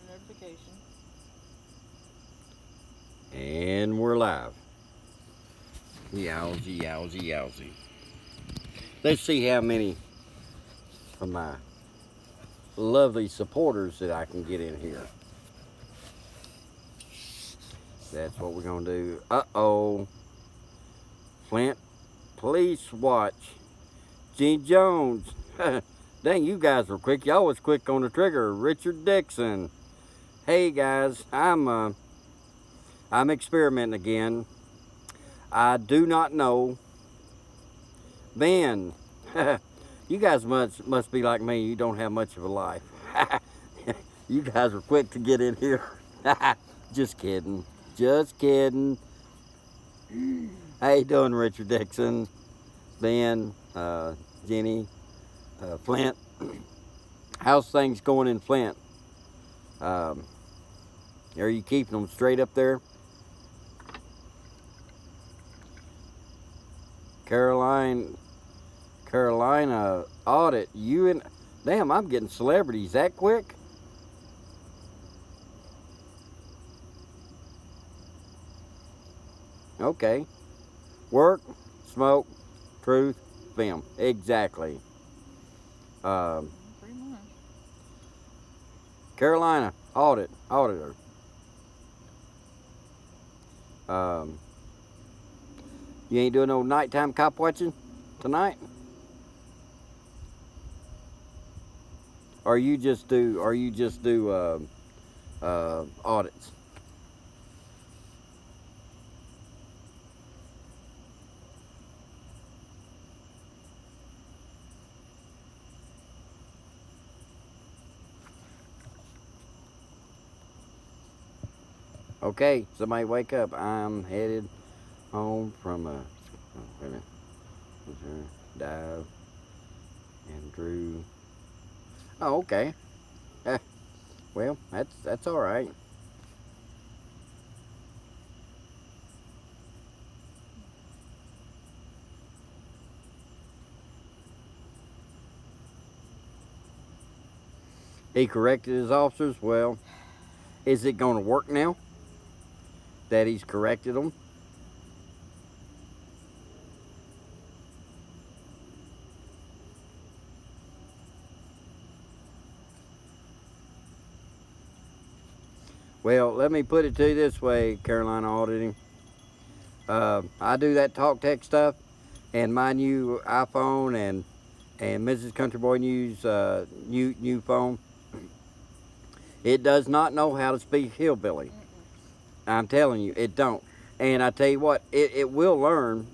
notification. And we're live. Yowzy, yowzy, yowzy. Let's see how many of my lovely supporters that I can get in here. That's what we're going to do. Uh-oh. Flint Police Watch. Gene Jones. Dang, you guys were quick. Y'all was quick on the trigger. Richard Dixon. Hey, guys. I'm experimenting again. I do not know. Ben. You guys must be like me. You don't have much of a life. You guys are quick to get in here. Just kidding. Just kidding. How you doing, Richard Dixon? Ben, Jenny, Flint. How's things going in Flint? Um, are you keeping them straight up there? Carolina audit. You and damn, I'm getting celebrities that quick. Okay. Work, smoke, truth, film. Exactly. Um, Pretty much. Carolina auditor. Um, you ain't doing no nighttime cop watching tonight, or you just do audits. Okay, somebody wake up. I'm headed home from a wait a minute. Dive and Drew. Oh, okay. Eh, well, that's all right. He corrected his officers. Well, is it going to work now that he's corrected them? Well, let me put it to you this way, Carolina Auditing. I do that talk tech stuff, and my new iPhone and Mrs. Country Boy News new phone, it does not know how to speak hillbilly. Mm-mm. I'm telling you, it don't. And I tell you what, it will learn.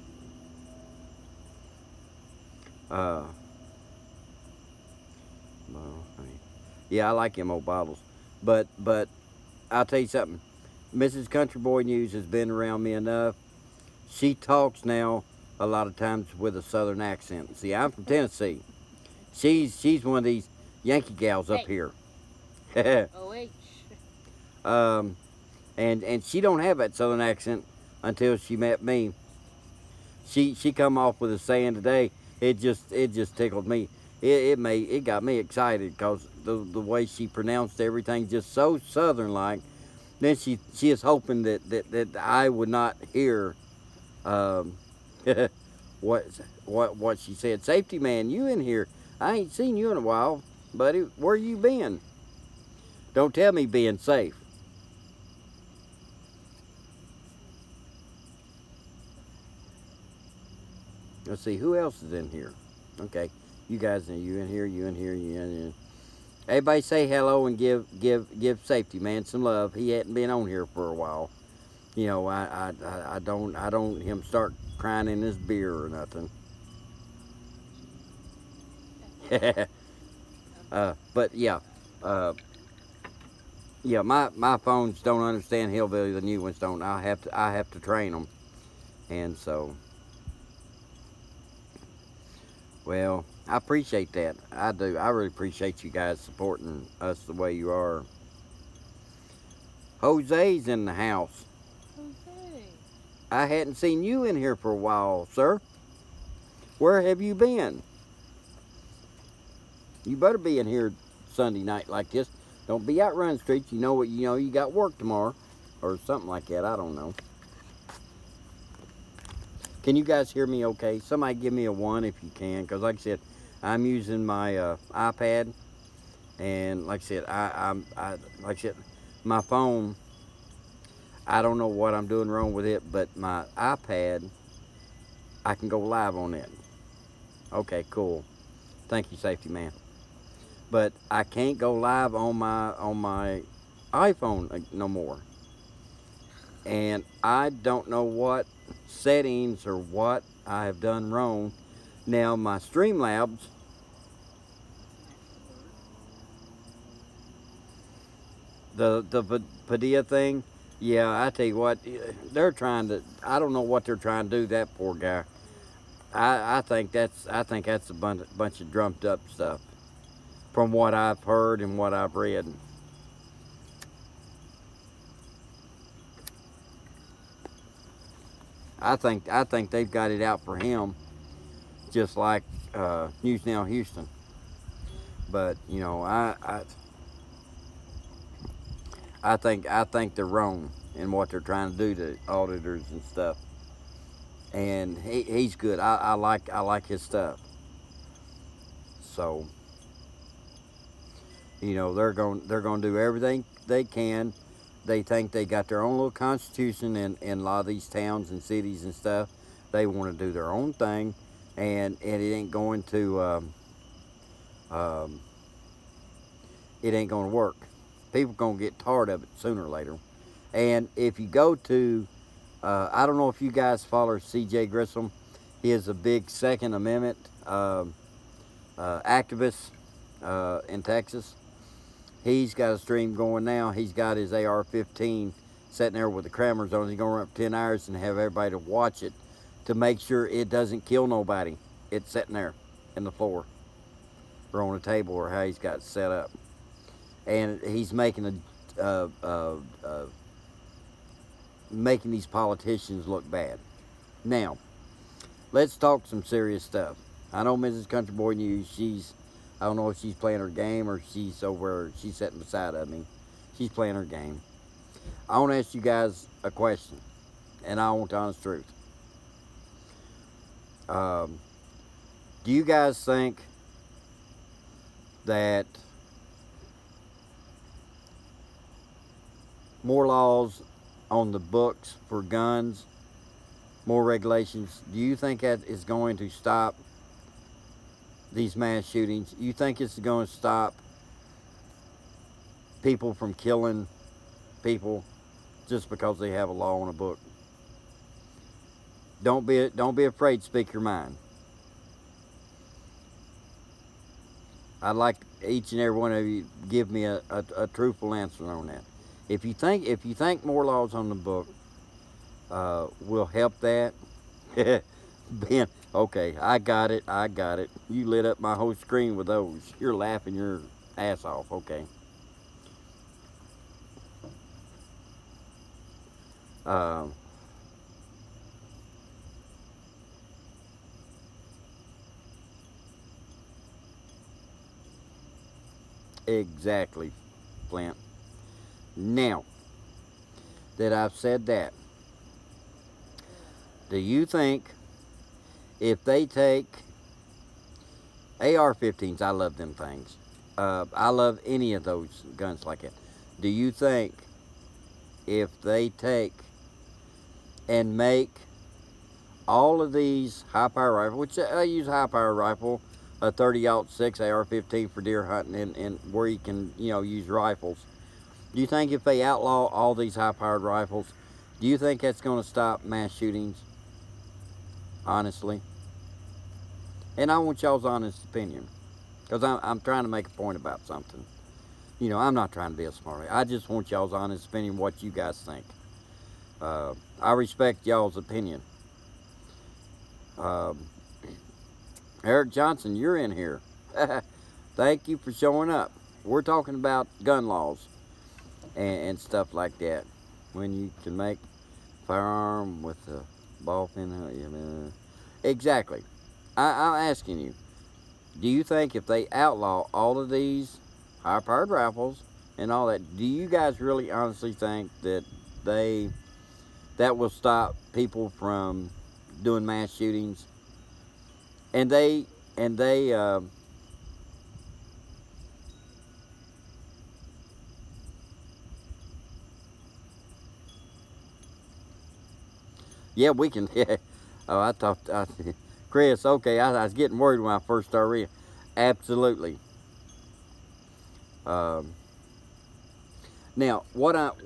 Uh, well, yeah, I like them old bottles, but I'll tell you something. Mrs. Country Boy News has been around me enough. She talks now a lot of times with a southern accent. See, I'm from Tennessee. She's one of these Yankee gals up Hey, here. OH. um, and she don't have that southern accent until she met me. She come off with a saying today. It just tickled me. It got me excited because the way she pronounced everything just so southern like. Then she is hoping that I would not hear um, what what she said. Safety man, you in here? I ain't seen you in a while, buddy. Where you been? Don't tell me being safe. Let's see who else is in here. Okay, you guys, you in here? You in here? You in here? Everybody say hello and give safety man some love. He hadn't been on here for a while. You know, I don't him start crying in his beer or nothing. But yeah, uh, yeah, my phones don't understand hillbilly. The new ones don't. I have to train them, and so well, I appreciate that. I do. I really appreciate you guys supporting us the way you are. Jose's in the house. Jose. I hadn't seen you in here for a while, sir. Where have you been? You better be in here Sunday night like this. Don't be out running streets. You know what? You know you got work tomorrow, or something like that. I don't know. Can you guys hear me? Okay. Somebody give me a 1 if you can, because like I said, I'm using my iPad, and like I said, like I said, my phone. I don't know what I'm doing wrong with it, but my iPad, I can go live on it. Okay, cool. Thank you, safety man. But I can't go live on my iPhone no more. And I don't know what settings or what I have done wrong. Now my Streamlabs, the Padilla thing, yeah, I tell you what, they're trying to. I don't know what they're trying to do. That poor guy. I think that's a bunch of drummed up stuff from what I've heard and what I've read. I think they've got it out for him, just like News Now Houston. But you know, I think they're wrong in what they're trying to do to auditors and stuff. And he's good. I like his stuff. So you know they're going to do everything they can. They think they got their own little constitution in a lot of these towns and cities and stuff. They want to do their own thing, and um, it ain't going to work. People going to get tired of it sooner or later. And if you go to, I don't know if you guys follow C.J. Grissom. He is a big Second Amendment activist in Texas. He's got a stream going now. He's got his AR-15 sitting there with the cameras on. He's going to run up 10 hours and have everybody to watch it to make sure it doesn't kill nobody. It's sitting there in the floor or on a table or how he's got it set up. And he's making these politicians look bad. Now, let's talk some serious stuff. I know Mrs. Country Boy News, I don't know if she's playing her game or she's sitting beside of me. She's playing her game. I want to ask you guys a question, and I want the honest truth. Do you guys think that more laws on the books for guns, more regulations, do you think that is going to stop these mass shootings? You think it's going to stop people from killing people just because they have a law on a book? Don't be afraid to speak your mind. I'd like each and every one of you to give me a truthful answer on that. If you think more laws on the book will help that, Ben, okay, I got it. You lit up my whole screen with those. You're laughing your ass off. Okay. Uh, exactly, Flint. Now that I've said that, do you think if they take AR-15s, I love them things. I love any of those guns like that. Do you think if they take and make all of these high-power rifles, which I use high-power rifle, a 30-06 AR-15 for deer hunting, and where you can, use rifles. Do you think if they outlaw all these high-powered rifles, do you think that's going to stop mass shootings? Honestly. And I want y'all's honest opinion, because I'm trying to make a point about something. I'm not trying to be a smarty. I just want y'all's honest opinion, what you guys think. I respect y'all's opinion. Um, Eric Johnson, you're in here. Thank you for showing up. We're talking about gun laws and stuff like that. When you can make firearm with a ball pin. Exactly. I'm asking you, do you think if they outlaw all of these high-powered rifles and all that, do you guys really honestly think that they that will stop people from doing mass shootings? And they yeah, we can. Yeah. Oh, Chris. Okay, I was getting worried when I first started reading. Absolutely. Um, Now,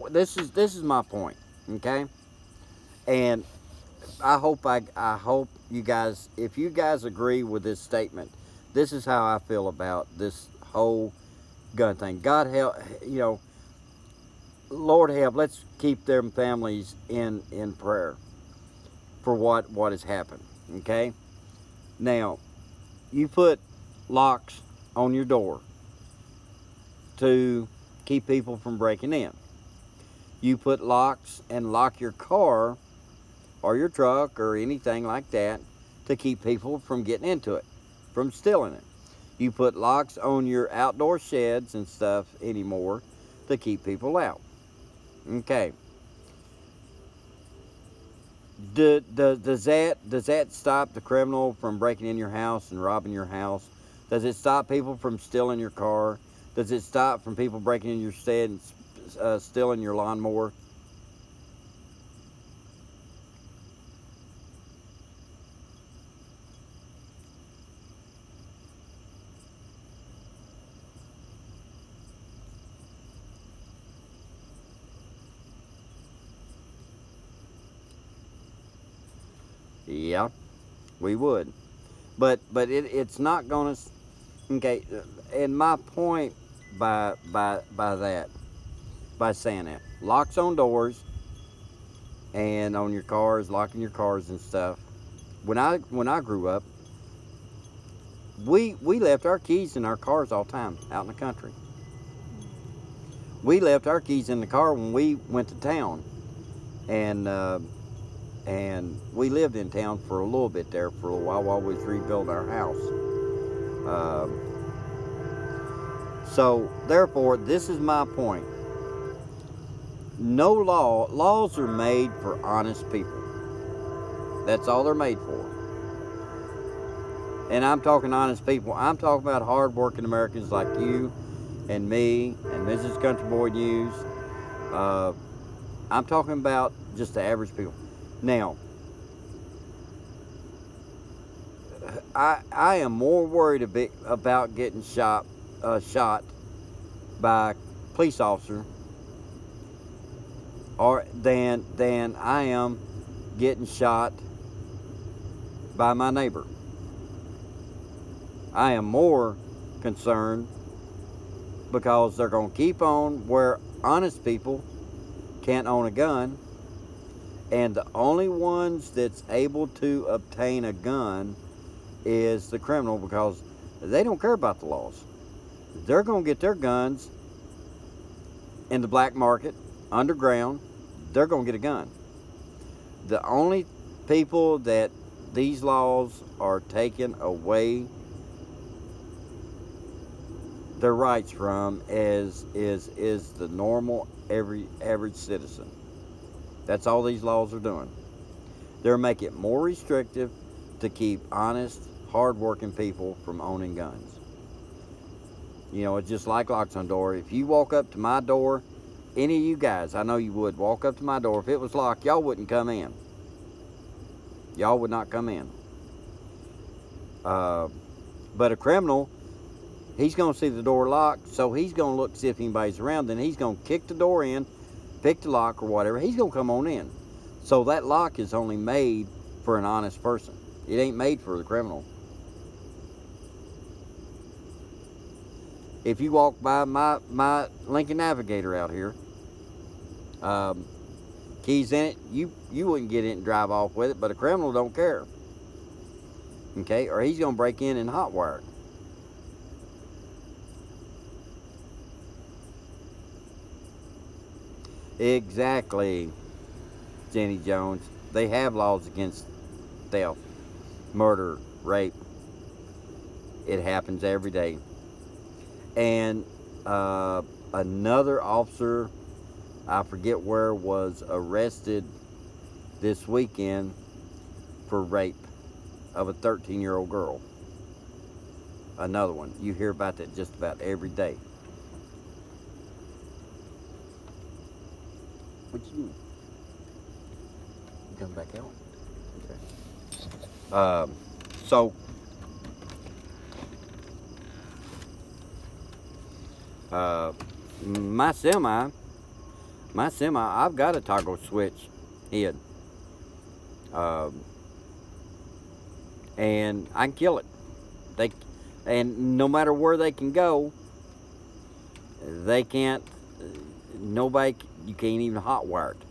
this is my point, okay? And I hope you guys, if you guys agree with this statement, this is how I feel about this whole gun thing. God help, you know, Lord help. Let's keep them families in prayer for what has happened, okay? Now, you put locks on your door to keep people from breaking in. You put locks and lock your car or your truck or anything like that to keep people from getting into it, from stealing it. You put locks on your outdoor sheds and stuff anymore to keep people out. Okay. Does that stop the criminal from breaking in your house and robbing your house? Does it stop people from stealing your car? Does it stop from people breaking in your shed and stealing your lawnmower? Yeah, we would. But it's not gonna. Okay, and my point by that, by saying that, locks on doors and on your cars, locking your cars and stuff. When I grew up, we left our keys in our cars all the time out in the country. We left our keys in the car when we went to town, and we lived in town for a little bit there for a while we was rebuilding our house. So therefore, this is my point. No laws are made for honest people. That's all they're made for. And I'm talking honest people. I'm talking about hard-working Americans like you and me and Mrs. Country Boy News. Uh, I'm talking about just the average people. Now, I am more worried about getting shot by a police officer or than I am getting shot by my neighbor. I am more concerned because they're going to keep on where honest people can't own a gun, and the only ones that's able to obtain a gun is the criminal, because they don't care about the laws. They're going to get their guns in the black market, underground. They're going to get a gun. The only people that these laws are taking away their rights from is the normal average citizen. That's all these laws are doing. They're making it more restrictive to keep honest, hard-working people from owning guns. You know, it's just like locks on door. If you walk up to my door, any of you guys, I know you would, walk up to my door. If it was locked, y'all wouldn't come in. Y'all would not come in. But a criminal, he's going to see the door locked, so he's going to look to see if anybody's around. Then he's going to kick the door in, pick the lock or whatever. He's going to come on in. So that lock is only made for an honest person. It ain't made for the criminal. If you walk by my Lincoln Navigator out here, keys in it, you wouldn't get in and drive off with it, but a criminal don't care. Okay, or he's going to break in and hotwire it. Exactly, Jenny Jones. They have laws against theft, murder, rape. It happens every day. And another officer, I forget where, was arrested this weekend for rape of a 13-year-old girl. Another one. You hear about that just about every day. What you doing? You coming back out? Okay. So, my semi, I've got a toggle switch hid. And I can kill it. They, and no matter where they can go, they can't. Nobody. You can't even hotwire it.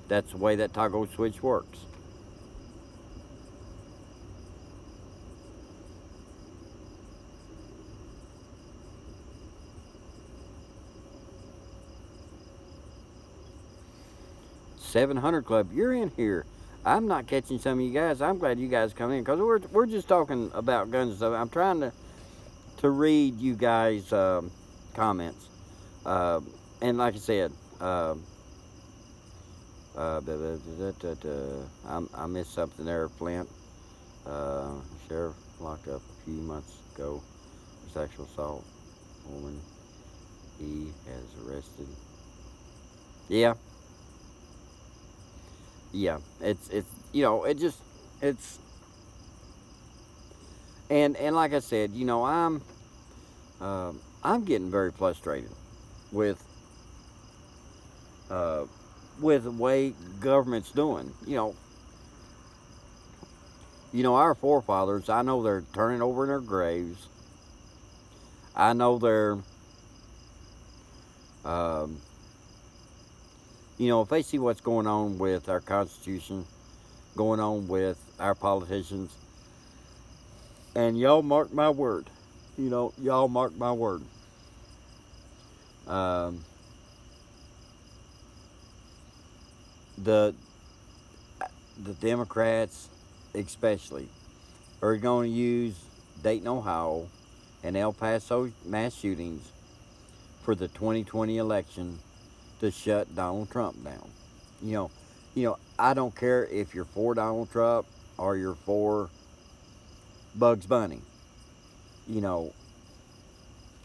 That's the way that toggle switch works. $700 Club, you're in here. I'm not catching some of you guys. I'm glad you guys come in because we're just talking about guns and stuff. I'm trying to read you guys' comments. And like I said, I missed something there, Flint. Sheriff locked up a few months ago for sexual assault. Woman he has arrested. Yeah. Yeah. It's you know, it's and like I said, you know, I'm getting very frustrated with with the way government's doing. Our forefathers. I know they're turning over in their graves. I know they're, um, if they see what's going on with our Constitution, going on with our politicians, and y'all mark my word. Y'all mark my word. Um, the the Democrats, especially, are going to use Dayton, Ohio, and El Paso mass shootings for the 2020 election to shut Donald Trump down. You know, I don't care if you're for Donald Trump or you're for Bugs Bunny. You know,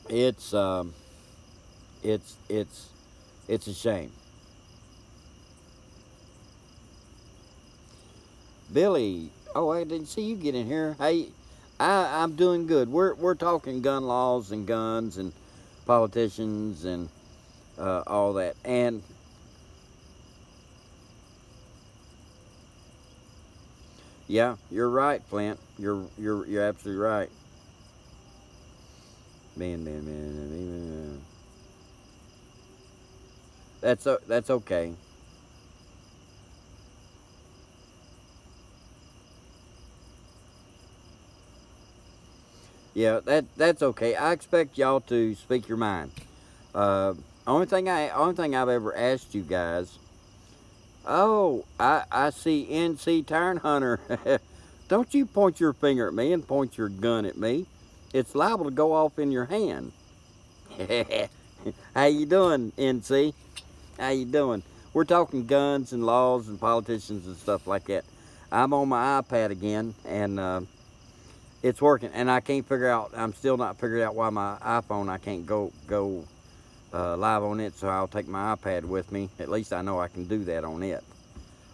it's it's it's it's a shame. Billy, oh, I didn't see you get in here. Hey, I'm doing good. We're talking gun laws and guns and politicians and all that. And yeah, you're right, Flint. You're absolutely right. Man. That's okay. Yeah, that's okay. I expect y'all to speak your mind. Uh, only thing I've ever asked you guys. Oh, I see NC Tire Hunter. Don't you point your finger at me and point your gun at me. It's liable to go off in your hand. How you doing, NC? How you doing? We're talking guns and laws and politicians and stuff like that. I'm on my iPad again, and it's working. And I can't figure out. I'm still not figuring out why my iPhone. I can't go live on it. So I'll take my iPad with me. At least I know I can do that on it.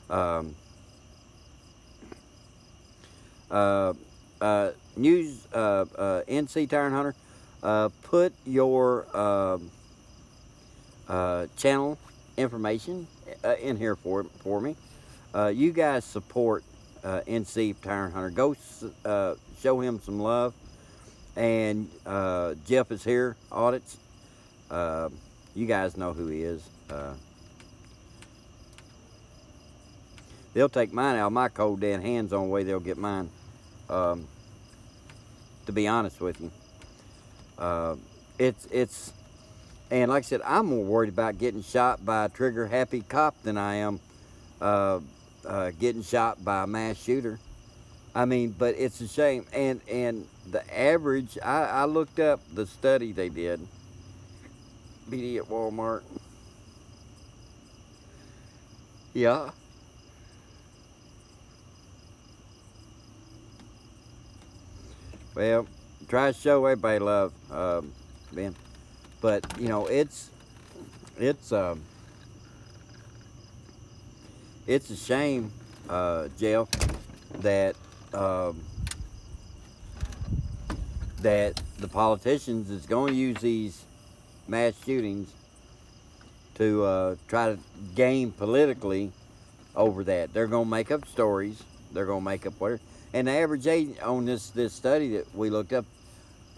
Um, uh, News NC Tire and Hunter. Put your channel information in here for me. You guys support NC Tire and Hunter. Go show him some love. And Jeff is here. Audits. Uh, you guys know who he is. They'll take mine out of my cold dead hands on the way they'll get mine. Um, to be honest with you, it's and like I said, I'm more worried about getting shot by a trigger happy cop than I am getting shot by a mass shooter. I mean, but it's a shame. And the average, I looked up the study they did. BD at Walmart. Yeah. Well, try to show everybody love, Ben. But you know, it's it's a shame, Jeff, that um, that the politicians is going to use these mass shootings to try to gain politically over that. They're going to make up stories. They're going to make up whatever. And the average age on this study that we looked up,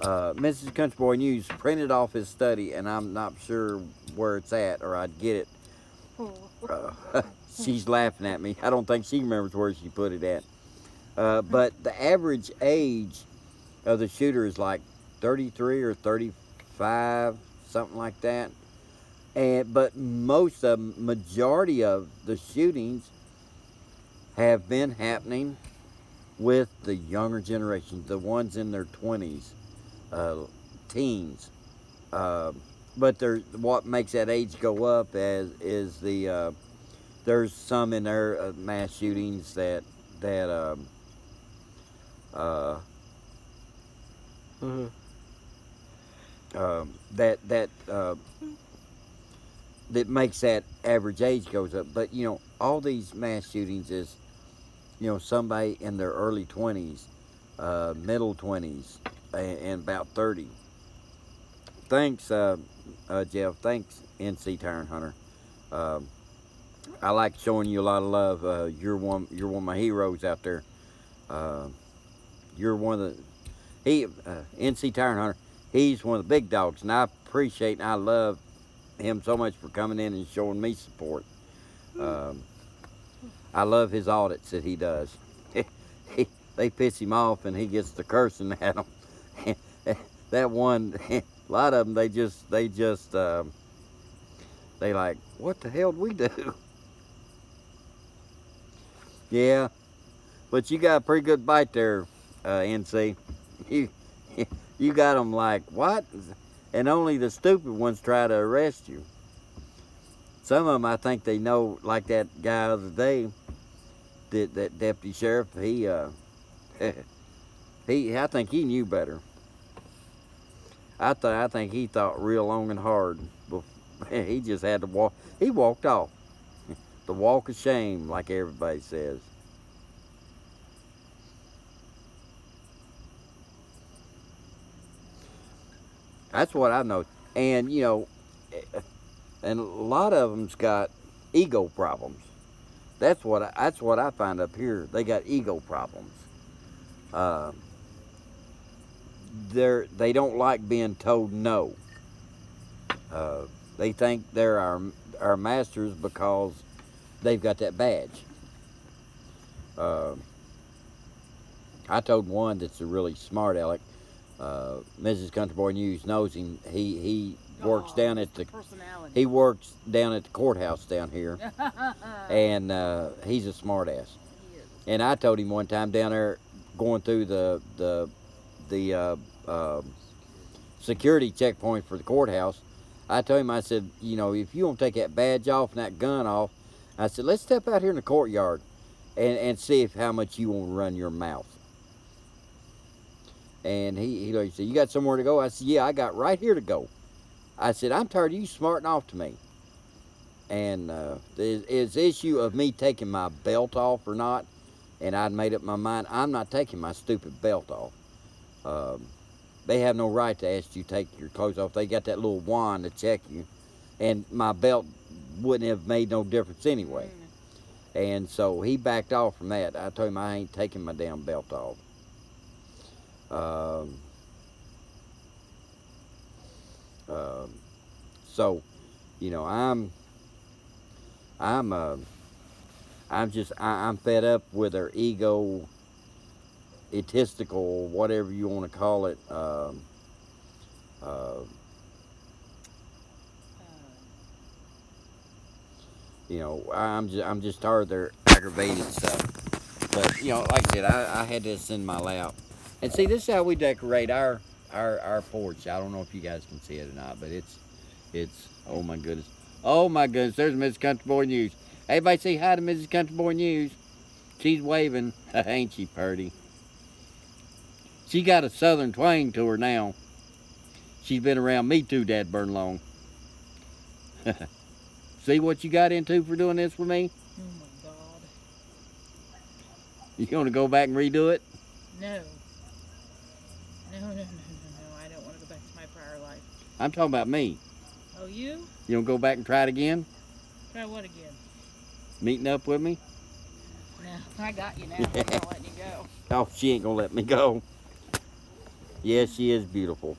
Mrs. Country Boy News printed off his study, and I'm not sure where it's at, or I'd get it. She's laughing at me. I don't think she remembers where she put it at. But the average age of the shooter is like 33 or 35, something like that. But majority of the shootings have been happening with the younger generation, the ones in their 20s, teens. But what makes that age go up is there's some in there mass shootings that uh, Mm-hmm. that that makes that average age goes up. But you know, all these mass shootings is, you know, somebody in their early 20s, middle 20s, and about 30. Thanks, Jeff. Thanks, NC Tire Hunter. I like showing you a lot of love. You're one of my heroes out there. Uh, you're one of the NC Tire Hunter. He's one of the big dogs, and I appreciate and I love him so much for coming in and showing me support. I love his audits that he does. They piss him off, and he gets to cursing at them. That one, a lot of them, they like, what the hell did we do? Yeah, but you got a pretty good bite there, NC. You, you got them like, what? And only the stupid ones try to arrest you. Some of them, I think they know, like that guy the other day, that deputy sheriff. I think he knew better. I think he thought real long and hard. He just had to walk. He walked off. The walk of shame, like everybody says. That's what I know. And you know, and a lot of them's got ego problems. That's what I find up here. They got ego problems. Uh, they don't like being told no. Uh, they think they're our masters because they've got that badge. Uh, I told one that's a really smart aleck. Mrs. Country Boy News knows him. He works down at the personality. he works down at the courthouse down here, and he's a smart ass. He is. And I told him one time down there, going through the security checkpoint for the courthouse, I told him, I said, you know, if you want to take that badge off and that gun off, I said, let's step out here in the courtyard and see if how much you want to run your mouth. And he said, you got somewhere to go? I said, yeah, I got right here to go. I said, I'm tired of you smarting off to me. And it's issue of me taking my belt off or not. And I'd made up my mind, I'm not taking my stupid belt off. They have no right to ask you to take your clothes off. They got that little wand to check you. And my belt wouldn't have made no difference anyway. And so he backed off from that. I told him I ain't taking my damn belt off. So, you know, I'm fed up with their egotistical, whatever you want to call it. You know, I'm just tired of their aggravated stuff. But you know, like I said, I had this in my lap. And see, this is how we decorate our porch. I don't know if you guys can see it or not, but It's, oh my goodness. Oh my goodness, there's Mrs. Country Boy News. Everybody say hi to Mrs. Country Boy News. She's waving. Ain't she purty? She got a southern twang to her now. She's been around me too, Dad burn long. See what you got into for doing this with me? Oh my God. You want to go back and redo it? No. No. I don't want to go back to my prior life. I'm talking about me. Oh, you? You want to go back and try it again? Try what again? Meeting up with me? No, I got you now. I'm not letting you go. Oh, she ain't gonna let me go. Yes, she is beautiful.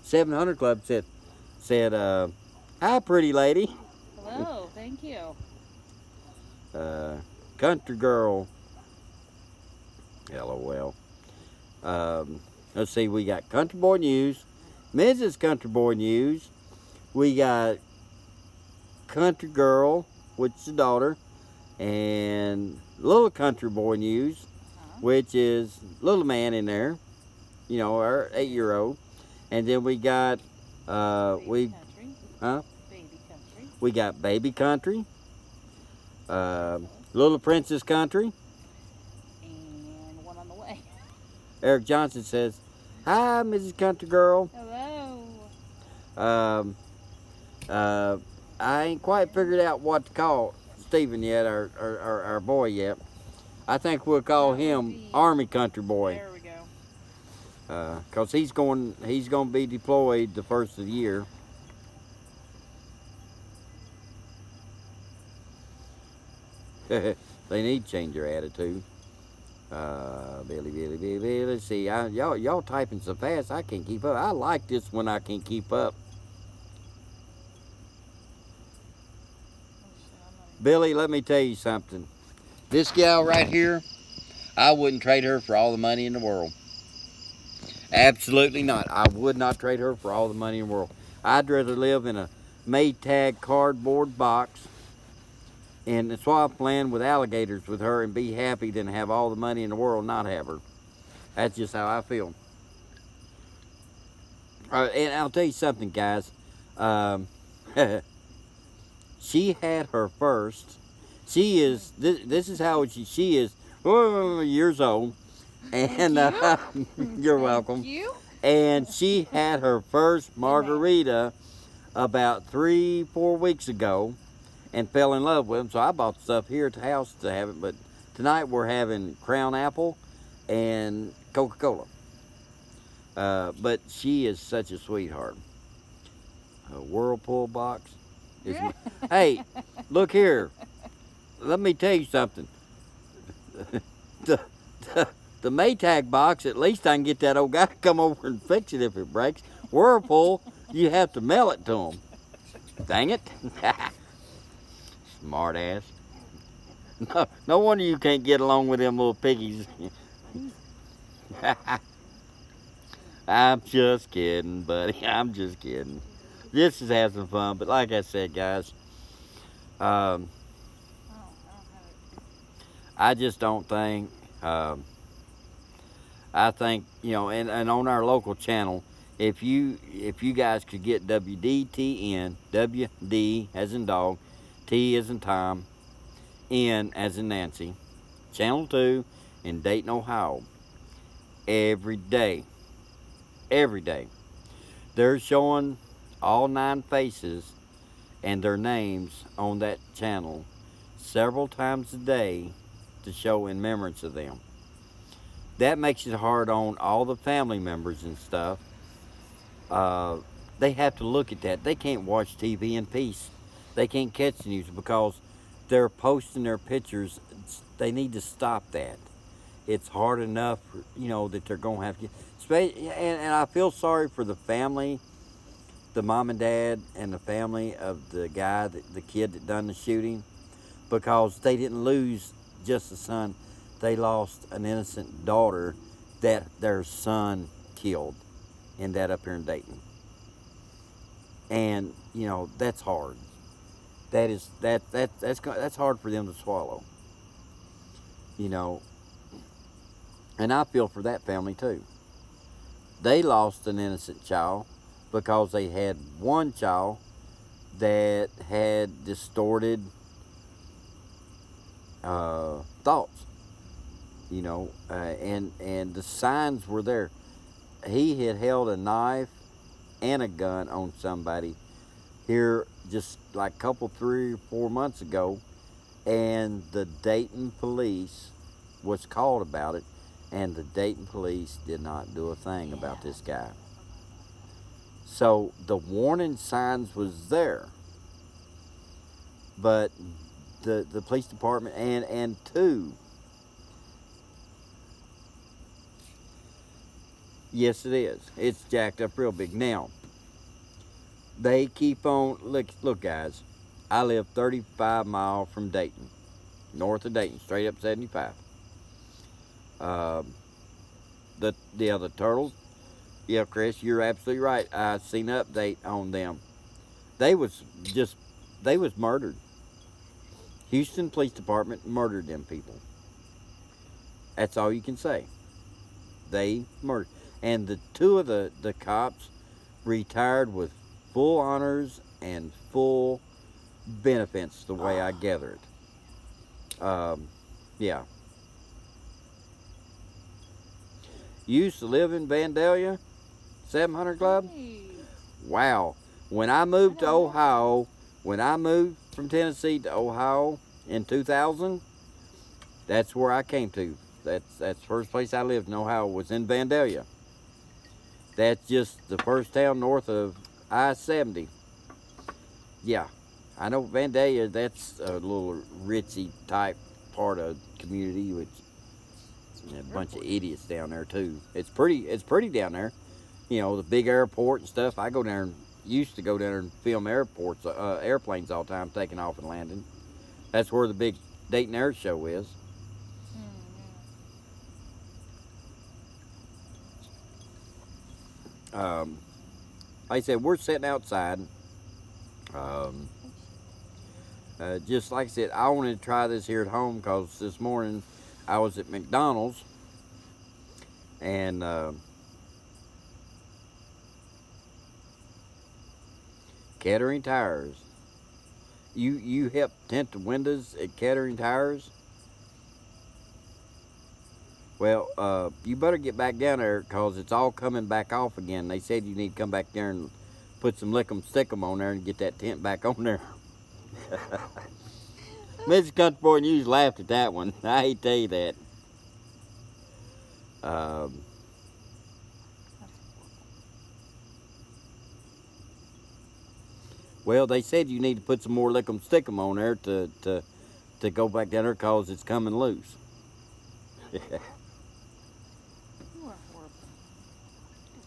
700 Club said, hi, pretty lady. Hello, thank you. Country girl. LOL. Let's see, we got Country Boy News, Mrs. Country Boy News. We got Country Girl, which is the daughter, and Little Country Boy News, which is little man in there, you know, our 8-year-old. And then we got Baby country. we got Baby Country, Little Princess Country. And one on the way. Eric Johnson says, hi, Mrs. Country Girl. Hello. I ain't quite figured out what to call Stephen yet, our boy yet. I think we'll call him Army Country Boy. There we go. 'Cause he's going to be deployed the first of the year. They need to change their attitude. Billy. Let's see. Y'all typing so fast I can't keep up. I like this when I can't keep up. Billy, let me tell you something. This gal right here, I wouldn't trade her for all the money in the world. Absolutely not. I would not trade her for all the money in the world. I'd rather live in a Maytag cardboard box and swap land with alligators with her and be happy than have all the money in the world and not have her. That's just how I feel. And I'll tell you something, guys. She had her first. She is, this is how she is, years old. And you're welcome. Thank you. And she had her first margarita about 3-4 weeks ago and fell in love with them. So I bought stuff here at the house to have it. But tonight we're having Crown Apple and Coca-Cola. But she is such a sweetheart. A Whirlpool box. Hey, look here. Let me tell you something. The Maytag box, at least I can get that old guy to come over and fix it if it breaks. Whirlpool, you have to mail it to him. Dang it. Smart ass. No wonder you can't get along with them little piggies. I'm just kidding, buddy. I'm just kidding. This is having fun, but like I said, guys, I just don't think, I think, you know, and on our local channel, if you guys could get WDTN, WD as in dog, T as in Tom, N as in Nancy, Channel 2 in Dayton, Ohio, every day, they're showing all 9 faces and their names on that channel several times a day to show in remembrance of them. That makes it hard on all the family members and stuff. They have to look at that. They can't watch TV in peace. They can't catch the news because they're posting their pictures. They need to stop that. It's hard enough, you know, that they're going to have to. And I feel sorry for the family, the mom and dad, and the family of the guy, the kid that done the shooting, because they didn't lose just a son. They lost an innocent daughter that their son killed in that up here in Dayton. And, you know, that's hard. That's hard for them to swallow. You know, and I feel for that family too. They lost an innocent child because they had one child that had distorted thoughts, and the signs were there. He had held a knife and a gun on somebody here just like a couple, 3 or 4 months ago, and the Dayton police was called about it, and the Dayton police did not do a thing about this guy. So the warning signs was there, but the police department and two, yes it is. It's jacked up real big. Now they keep on look guys. I live 35 miles from Dayton, north of Dayton, straight up 75. Um, the other turtles, yeah, Chris, you're absolutely right. I seen an update on them. They was just they was murdered. Houston Police Department murdered them people. That's all you can say. They murdered, and the two of the cops retired with full honors and full benefits. The way I gather it, yeah. You used to live in Vandalia, 700 Club. Hey. Wow. When I moved to I know. Ohio, when I moved from Tennessee to Ohio in 2000, that's where I came to. That's the first place I lived in Ohio was in Vandalia. That's just the first town north of I-70. Yeah, I know Vandalia. That's a little ritzy type part of the community, which a bunch of idiots down there too. It's pretty. It's pretty down there. The big airport and stuff. I go down. Used to go down there and film airports, airplanes all the time, taking off and landing. That's where the big Dayton Air Show is. Um, like I said, we're sitting outside. Um, just like I said, I wanted to try this here at home because this morning I was at McDonald's and Kettering Tires. You help tint the windows at Kettering Tires? Well, you better get back down there because it's all coming back off again. They said you need to come back there and put some lick 'em, stick 'em on there and get that tint back on there. Mrs. Country Boy News laughed at that one. I hate to tell you that. Um, well, they said you need to put some more lick 'em, stick 'em on there to go back down there because it's coming loose. You are horrible.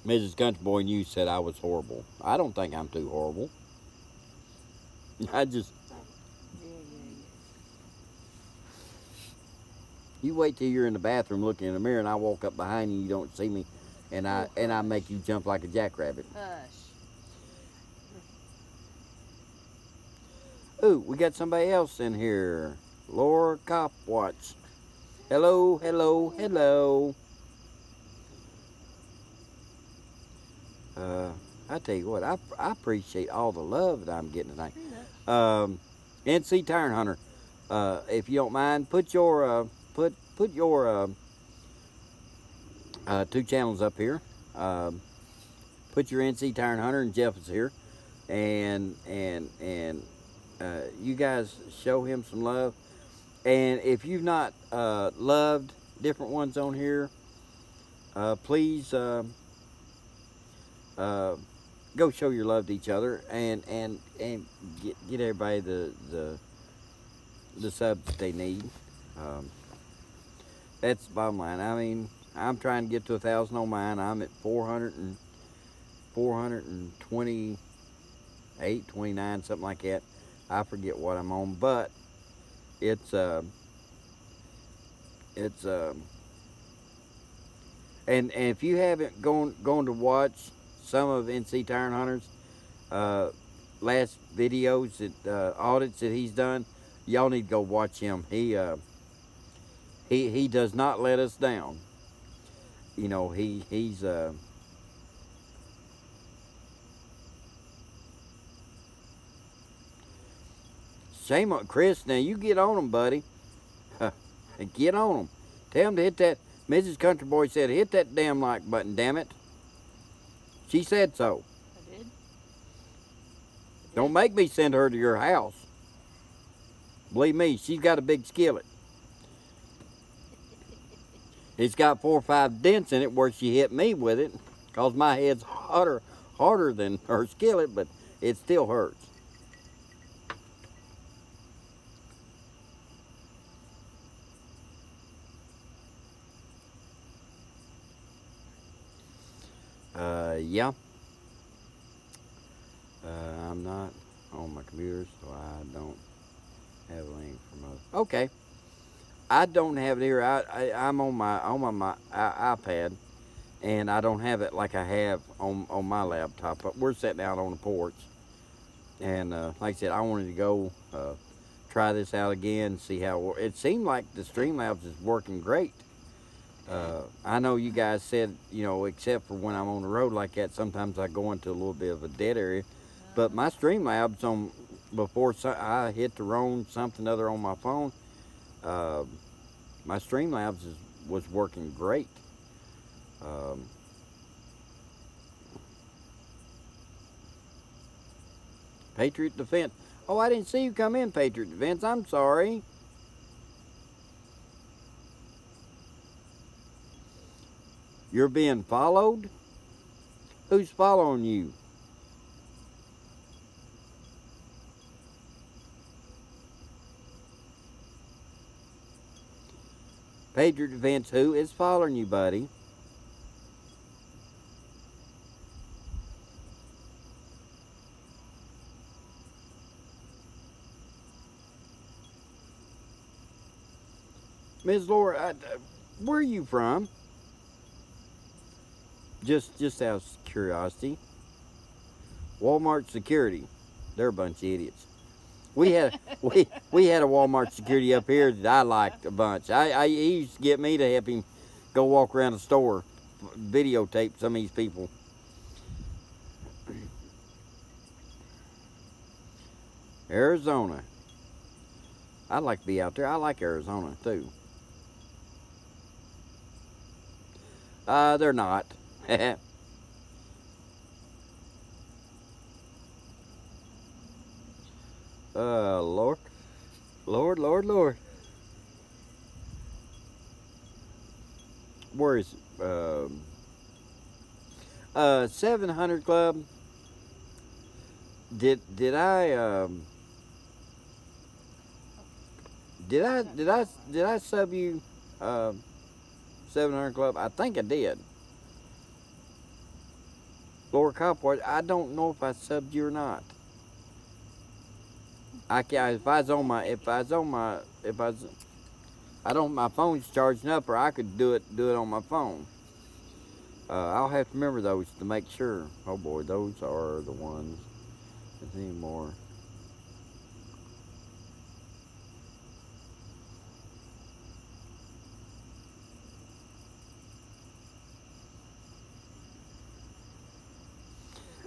Mrs. Country Boy News said I was horrible. I don't think I'm too horrible. I just, Yeah. you wait till you're in the bathroom looking in the mirror and I walk up behind you, you don't see me, and I make you jump like a jackrabbit. Hush. Ooh, we got somebody else in here. Laura Copwatch. Hello, hello, hello. I tell you what, I appreciate all the love that I'm getting tonight. NC Tire Hunter, if you don't mind, put your put your two channels up here. Put your NC Tire Hunter, and Jeff is here, and you guys show him some love. And if you've not loved different ones on here, please go show your love to each other and get everybody the subs that they need. That's the bottom line. I mean, I'm trying to get to 1,000 on mine. I'm at 428, 29, something like that. I forget what I'm on, but it's and if you haven't gone to watch some of NC Tire Hunter's last videos that audits that he's done, y'all need to go watch him. He does not let us down. He's shame on Chris. Now you get on them, buddy. And get on them. Tell them to hit that. Mrs. Country Boy said, hit that damn like button, damn it. She said so. I did. Don't make me send her to your house. Believe me, she's got a big skillet. It's got 4 or 5 dents in it where she hit me with it, cause my head's harder than her skillet, but it still hurts. Yeah. I'm not on my computer, so I don't have a link from other. Okay. I don't have it here. I'm on my iPad, and I don't have it like I have on my laptop. But we're sitting out on the porch, and like I said, I wanted to go try this out again, see how it seemed like the Streamlabs is working great. I know you guys said, except for when I'm on the road like that, sometimes I go into a little bit of a dead area. But my Streamlabs before I hit the wrong something other on my phone, my Streamlabs was working great. Patriot Defense. Oh, I didn't see you come in, Patriot Defense. I'm sorry. You're being followed? Who's following you? Patriot Defense, who is following you, buddy? Ms. Laura, where are you from? Just out of curiosity. Walmart security. They're a bunch of idiots. We had we had a Walmart security up here that I liked a bunch. He used to get me to help him go walk around the store, videotape some of these people. Arizona. I'd like to be out there. I like Arizona too. They're not. Lord. Lord, Lord, Lord. Where is it? 700 Club. Did I sub you 700 Club? I think I did. Laura Copward, I don't know if I subbed you or not. I don't, my phone's charging up, or I could do it on my phone. I'll have to remember those to make sure. Oh boy, those are the ones. Is any more?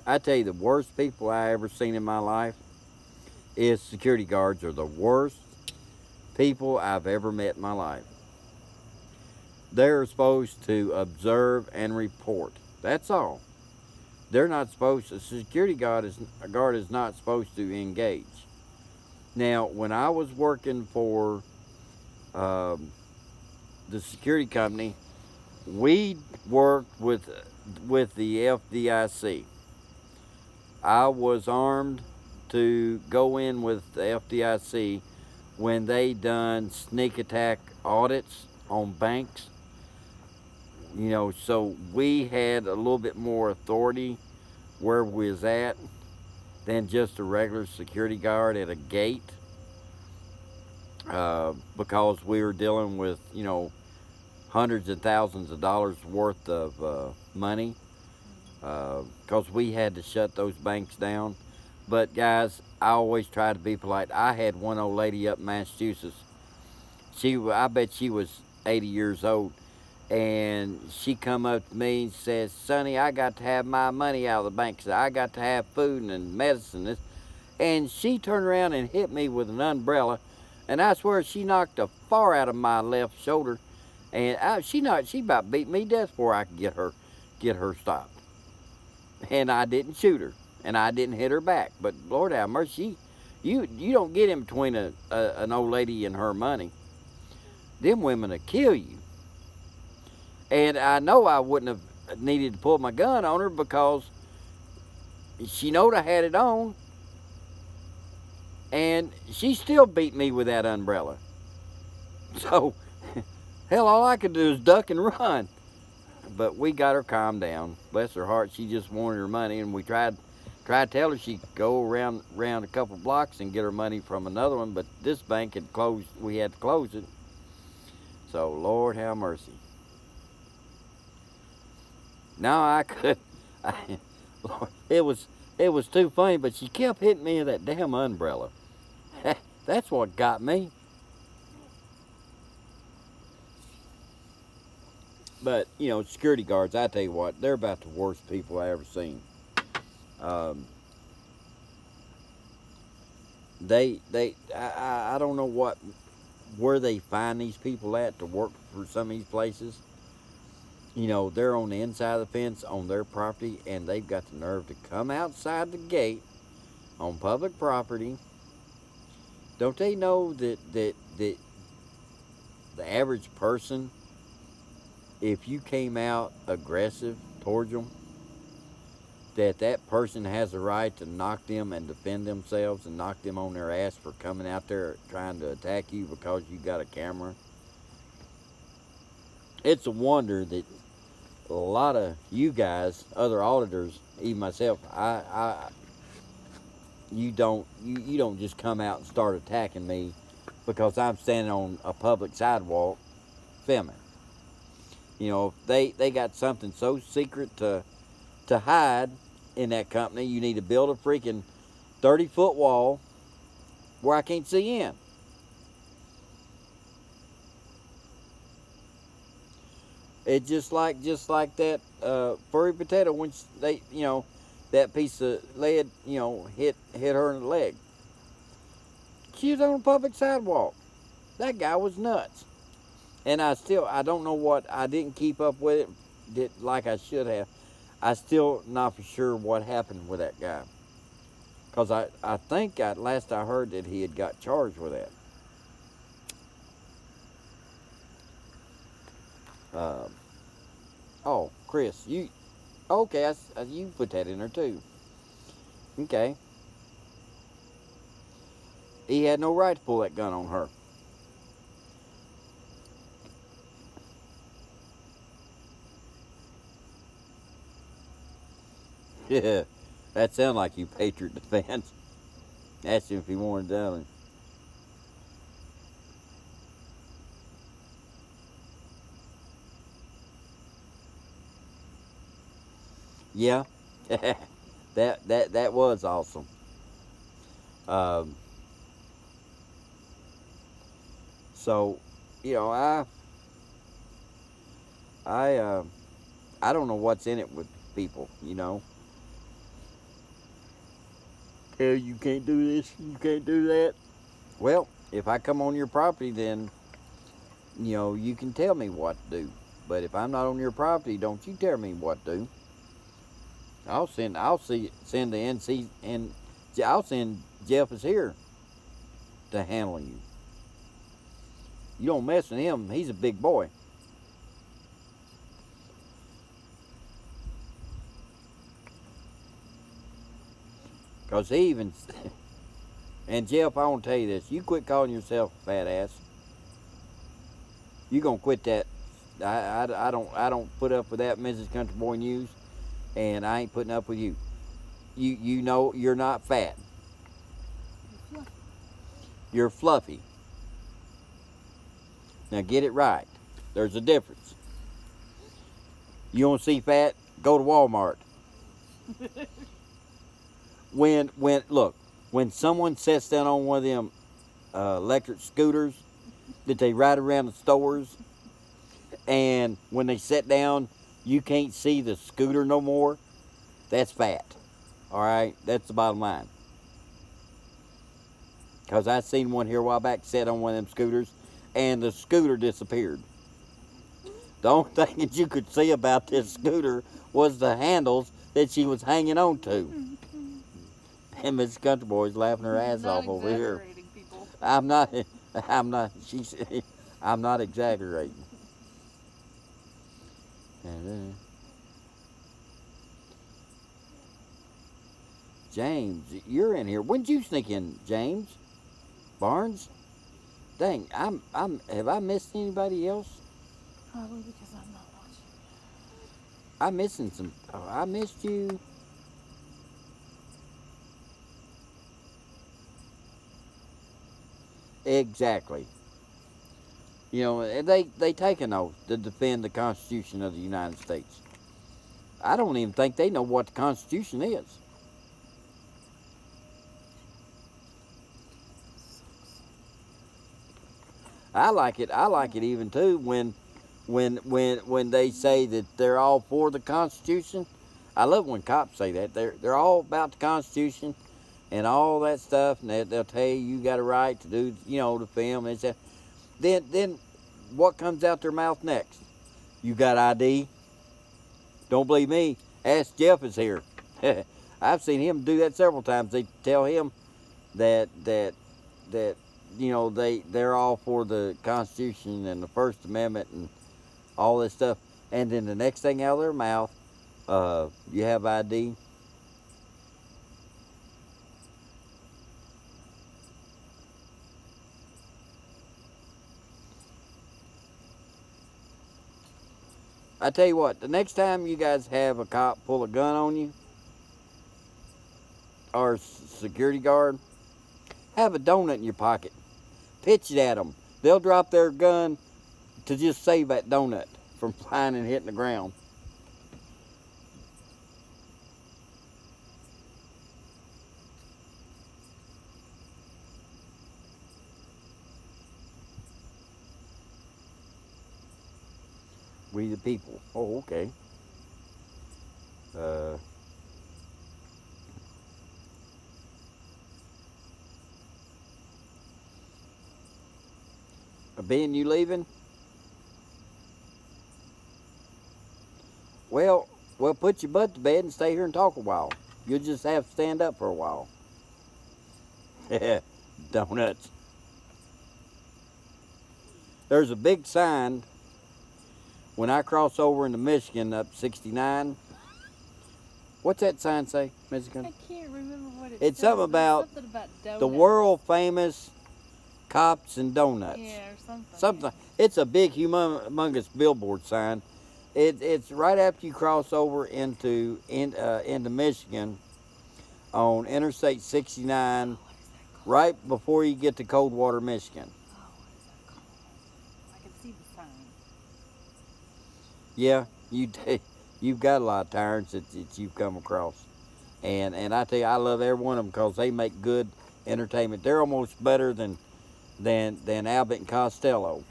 I tell you, the worst people I ever seen in my life is security guards are the worst people I've ever met in my life. They're supposed to observe and report. That's all. They're not supposed to. A security guard is not supposed to engage. Now, when I was working for the security company, we worked with the FDIC. I was armed to go in with the FDIC when they done sneak attack audits on banks. So we had a little bit more authority where we was at than just a regular security guard at a gate, because we were dealing with, hundreds of thousands of dollars worth of money, because we had to shut those banks down. But guys, I always try to be polite. I had one old lady up in Massachusetts. I bet she was 80 years old. And she come up to me and says, "Sonny, I got to have my money out of the bank. I got to have food and medicine." and she turned around and hit me with an umbrella, and I swear she knocked the far out of my left shoulder, and she about beat me to death before I could get her stopped. And I didn't shoot her, and I didn't hit her back. But Lord have mercy, you don't get in between an old lady and her money. Them women will kill you. And I know I wouldn't have needed to pull my gun on her because she knowed I had it on, and she still beat me with that umbrella. So, hell, all I could do is duck and run. But we got her calmed down. Bless her heart, she just wanted her money, and we tried to tell her she could go around a couple blocks and get her money from another one, but this bank had closed. We had to close it. So, Lord have mercy. Now I could. Lord, it was too funny, but she kept hitting me with that damn umbrella. That's what got me. But, security guards, I tell you what, they're about the worst people I ever seen. I don't know where they find these people at to work for some of these places. They're on the inside of the fence on their property, and they've got the nerve to come outside the gate on public property. Don't they know that the average person, if you came out aggressive towards them, that person has the right to knock them and defend themselves and knock them on their ass for coming out there trying to attack you because you got a camera? It's a wonder that a lot of you guys, other auditors, even myself, you don't just come out and start attacking me because I'm standing on a public sidewalk filming. If they got something so secret to hide in that company, you need to build a freaking 30-foot wall where I can't see in. It's just like that furry potato when they, that piece of lead, hit her in the leg. She was on a public sidewalk. That guy was nuts. And I don't know what, I didn't keep up with it like I should have. I still not for sure what happened with that guy. Because I think last I heard that he had got charged with that. Oh, Chris, okay, you put that in there too. Okay. He had no right to pull that gun on her. Yeah, that sounded like you Patriot Defense. Asked him if he wanted down. Yeah, that was awesome. Um, so, I I don't know what's in it with people. Hell, you can't do this, you can't do that. Well, if I come on your property, then you can tell me what to do. But if I'm not on your property, don't you tell me what to do. Send the NC, and I'll send Jeff is here to handle you. You don't mess with him. He's a big boy. Because he even, and Jeff, I want to tell you this. You quit calling yourself a fat ass. You going to quit that. I don't put up with that, Mrs. Country Boy News, and I ain't putting up with you. You know you're not fat. You're fluffy. Now get it right. There's a difference. You want to see fat? Go to Walmart. When someone sits down on one of them electric scooters that they ride around the stores, and when they sit down, you can't see the scooter no more, that's fat. All right? That's the bottom line. Because I seen one here a while back sat on one of them scooters, and the scooter disappeared. The only thing that you could see about this scooter was the handles that she was hanging on to. And Miss Country Boy's laughing her ass Not off over here. exaggerating, people. I'm not. I'm not. She's. I'm not exaggerating. James, you're in here. When'd you sneak in, James? Barnes? Dang, have I missed anybody else? Probably because I'm not watching. I'm missing some. Oh, I missed you. Exactly. You know, and they take an oath to defend the Constitution of the United States. I don't even think they know what the Constitution is. I like it. I like it even too when they say that they're all for the Constitution. I love when cops say that. They're all about the Constitution and all that stuff, and they'll tell you got a right to do, to film and stuff. Then what comes out their mouth next? You got ID? Don't believe me? Ask Jeff is here. I've seen him do that several times. They tell him that they're all for the Constitution and the First Amendment and all this stuff, and then the next thing out of their mouth, you have ID. I tell you what, the next time you guys have a cop pull a gun on you, or a security guard, have a donut in your pocket. Pitch it at them. They'll drop their gun to just save that donut from flying and hitting the ground. We the people. Oh, okay. Ben, you leaving? Well, put your butt to bed and stay here and talk a while. You'll just have to stand up for a while. Donuts. There's a big sign when I cross over into Michigan up 69. What's that sign say, Michigan? I can't remember what it It's says, something about donuts. the world famous cops and donuts. Yeah, or something. Something. It's a big, humongous billboard sign. It's right after you cross over into Michigan on Interstate 69, right before you get to Coldwater, Michigan. Oh, what is that called? I can see the sign. Yeah, you've got a lot of tyrants that you've come across, and I tell you, I love every one of them because they make good entertainment. They're almost better than Abbott and Costello.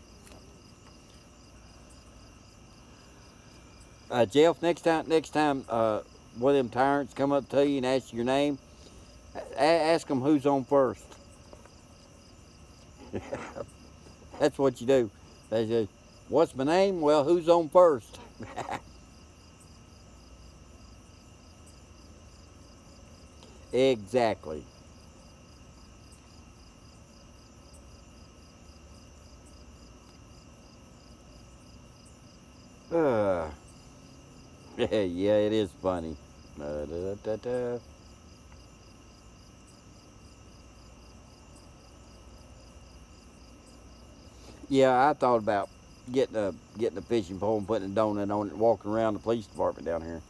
Jeff, next time, one of them tyrants come up to you and ask you your name, ask them who's on first. That's what you do. They say, "What's my name?" Well, who's on first? Exactly. Yeah, it is funny. Da, da, da, da. Yeah, I thought about getting a fishing pole and putting a donut on it and walking around the police department down here.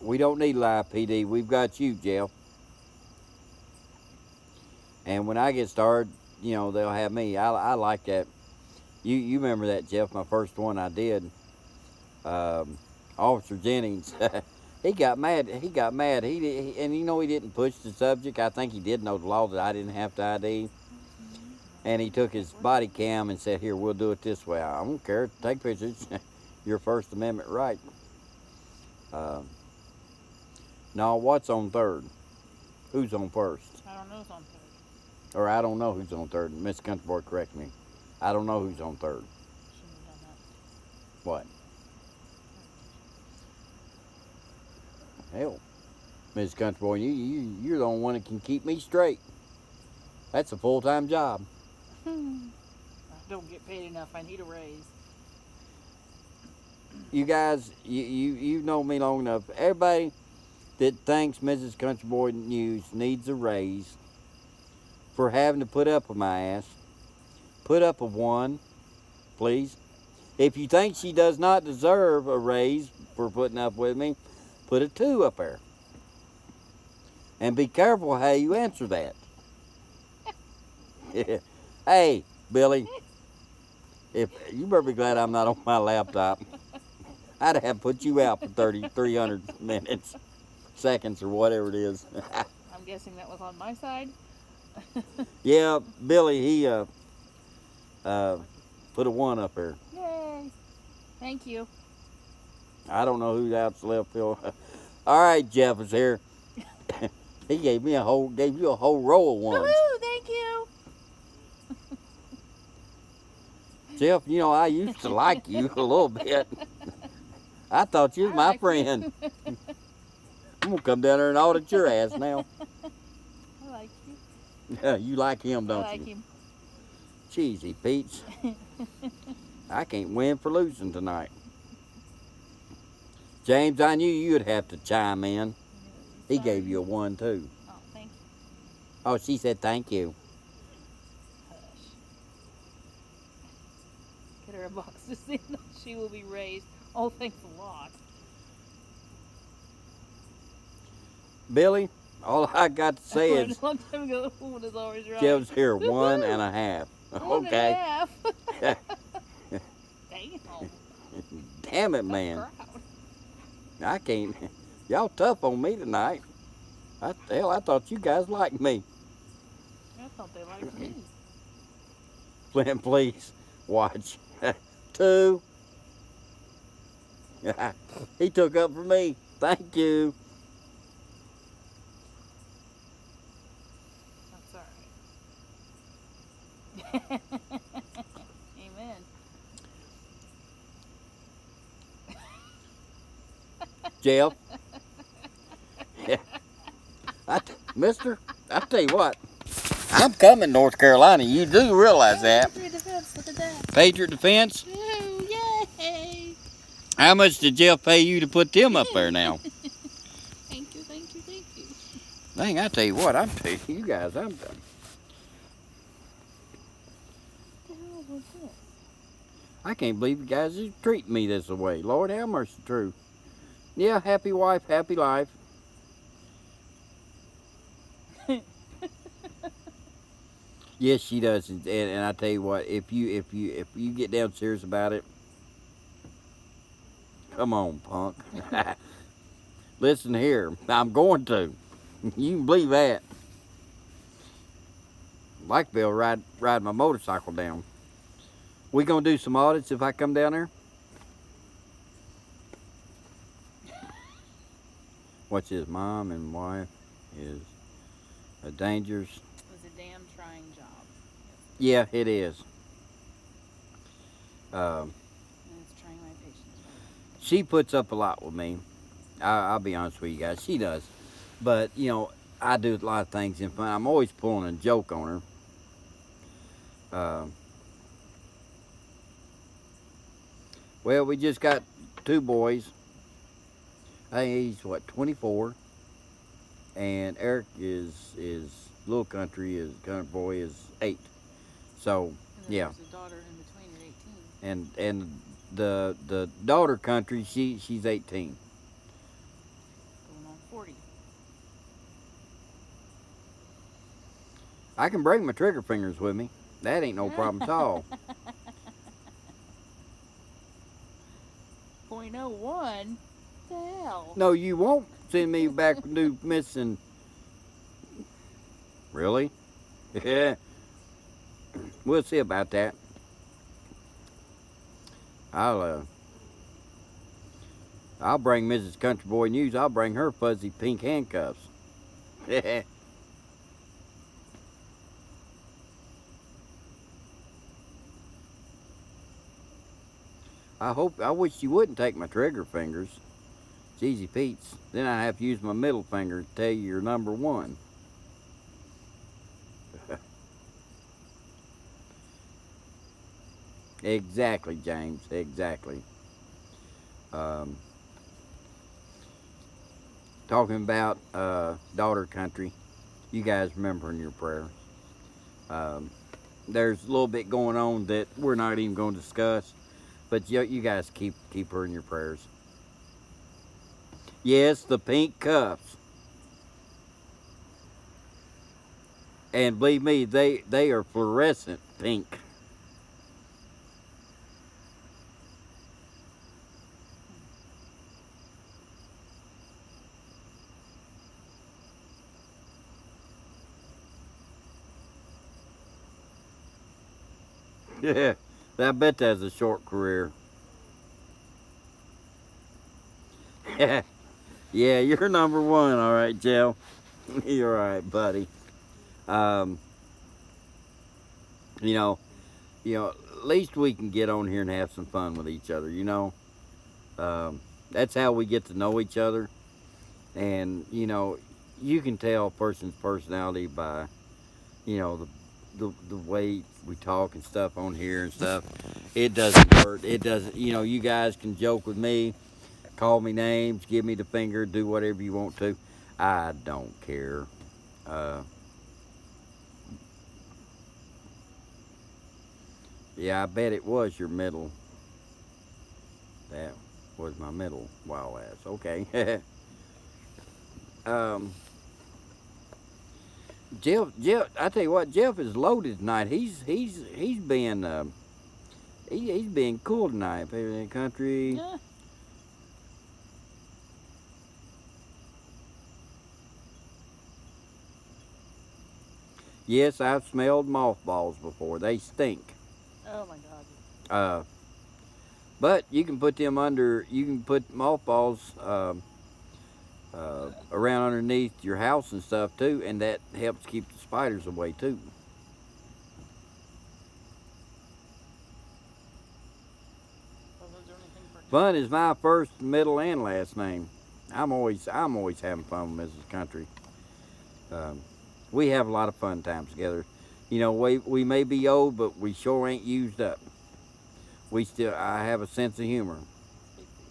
We don't need live PD. We've got you, Jeff. And when I get started, they'll have me. I like that. You remember that, Jeff? My first one I did. Officer Jennings. He got mad. And he didn't push the subject. I think he did know the law that I didn't have to ID. And he took his body cam and said, "Here, we'll do it this way. I don't care. Take pictures." your First Amendment right. Now, what's on third? Who's on first? I don't know who's on third. Or I don't know who's on third. Miss Country Boy, correct me. I don't know who's on third. Shouldn't have done What? Hell, Miss Country Boy, you're the only one that can keep me straight. That's a full-time job. that. I don't get paid enough. I need a raise. You guys, you know me long enough. Everybody that thinks Mrs. Country Boy News needs a raise for having to put up with my ass, put up a 1, please. If you think she does not deserve a raise for putting up with me, put a 2 up there. And be careful how you answer that. Hey, Billy, if you better be glad I'm not on my laptop. I'd have put you out for 300 minutes, seconds, or whatever it is. I'm guessing that was on my side. Yeah, Billy, he put a 1 up there. Yay! Thank you. I don't know who out's left field. All right, Jeff is here. He gave you a whole row of 1s. Woohoo! Thank you. Jeff, you know I used to like you a little bit. I thought you was I my like you. friend. I'm gonna come down there and audit your ass now. I like you. You like him, I don't like you? him. Cheesy Pete's. I can't win for losing tonight. James, I knew you'd have to chime in. He gave you a 1 too. Oh, thank you. Oh, she said thank you. Hush. Get her a box to see that she will be raised. Oh, thanks a lot. Billy, all I got to say A is long time ago, the woman is always right. Jeff's here Woohoo! 1.5. One and a Okay. half. Damn. Damn it, Tough man. crowd. I can't. Y'all tough on me tonight. I thought you guys liked me. I thought they liked me. Flint, please watch. 2. He took up for me. Thank you. That's alright. Amen. Jeff. Mister, I tell you what, I'm coming, North Carolina. You do realize that. Patriot Defense, look at that. Patriot Defense. Woo, yay! How much did Jeff pay you to put them up there now? Thank you, thank you, thank you. Dang, I tell you what, I'm telling you guys, I'm done. What the hell was this? I can't believe you guys is treating me this way. Lord have mercy, true. Yeah, happy wife, happy life. Yes, she does, and I tell you what, if you get down serious about it, come on, punk. Listen here, I'm going to. You can believe that. Like Bill, ride my motorcycle down. We gonna do some audits if I come down there? What's his mom and wife is a dangerous. It was a damn trying job. Yeah, it is. And it's trying my patience. She puts up a lot with me. I'll be honest with you guys. She does. But, you know, I do a lot of things in fun. I'm always pulling a joke on her. Well, we just got 2 boys. I think he's, what, 24. And Eric is little country, country boy is 8. So, And then yeah. there's a daughter in between at 18. And the daughter country, she's 18. Going on 40. I can bring my trigger fingers with me. That ain't no problem at all. 0.01? The hell? No, you won't send me back to do missing. Really? Yeah. We'll see about that. I'll bring Mrs. Country Boy News. I'll bring her fuzzy pink handcuffs. I wish you wouldn't take my trigger fingers. It's easy Pete's. Then I have to use my middle finger to tell you you're number one. Exactly, James. Exactly. Um, Talking about daughter country. You guys remember in your prayer. Um, there's a little bit going on that we're not even going to discuss, but you guys keep her in your prayers. Yes, the pink cuffs, and believe me, they are fluorescent pink. Yeah, I bet that's a short career. Yeah, you're number one. All right, Jill. You're all right, buddy. Um, you know, at least we can get on here and have some fun with each other. That's how we get to know each other, and you can tell a person's personality by the way we talk and stuff on here and stuff. It doesn't hurt. It doesn't. You guys can joke with me, call me names, give me the finger, do whatever you want to. I don't care. Uh, yeah, I bet it was your middle. That was my middle wild ass. Okay. um, Jeff. I tell you what, Jeff is loaded tonight. He's being he's being cool tonight. Favorite country. Yeah. Yes, I've smelled mothballs before. They stink. Oh my God. Uh, but you can put them under. You can put mothballs around underneath your house and stuff too, and that helps keep the spiders away too. Doesn't do anything for. Fun is my first, middle, and last name. I'm always having fun with Mrs. Country. Um, we have a lot of fun times together. We may be old, but we sure ain't used up. I have a sense of humor. Speak for